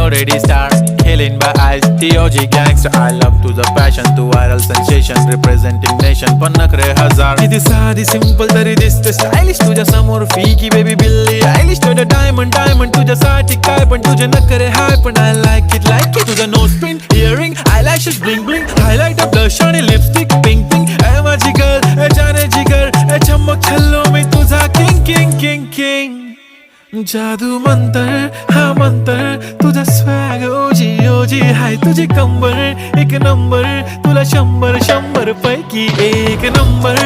already star, killing by eyes. TOG gangster, I love to the passion, to viral sensation, representing nation. पण नखरे हजार. किती साधी simple तरी दिसते stylish. तुझ्या समोर फीकी baby बिल्ली आयलिश. तुझं diamond तुझ्यासाठी काय पण तुझे नखरे हाय पण I like it. तुझं nose pin, earring, eyelashes bling bling, highlighter, blush आणि lipstick pink pink. ए माझी girl, ए जाने जिगर, ए चमक छल्लो मी तुझा king. जादू मंतर हा मंतर तुझा स्वॅग ओजी हाय तुझी कंबर एक नंबर तुला 100 पैकी एक नंबर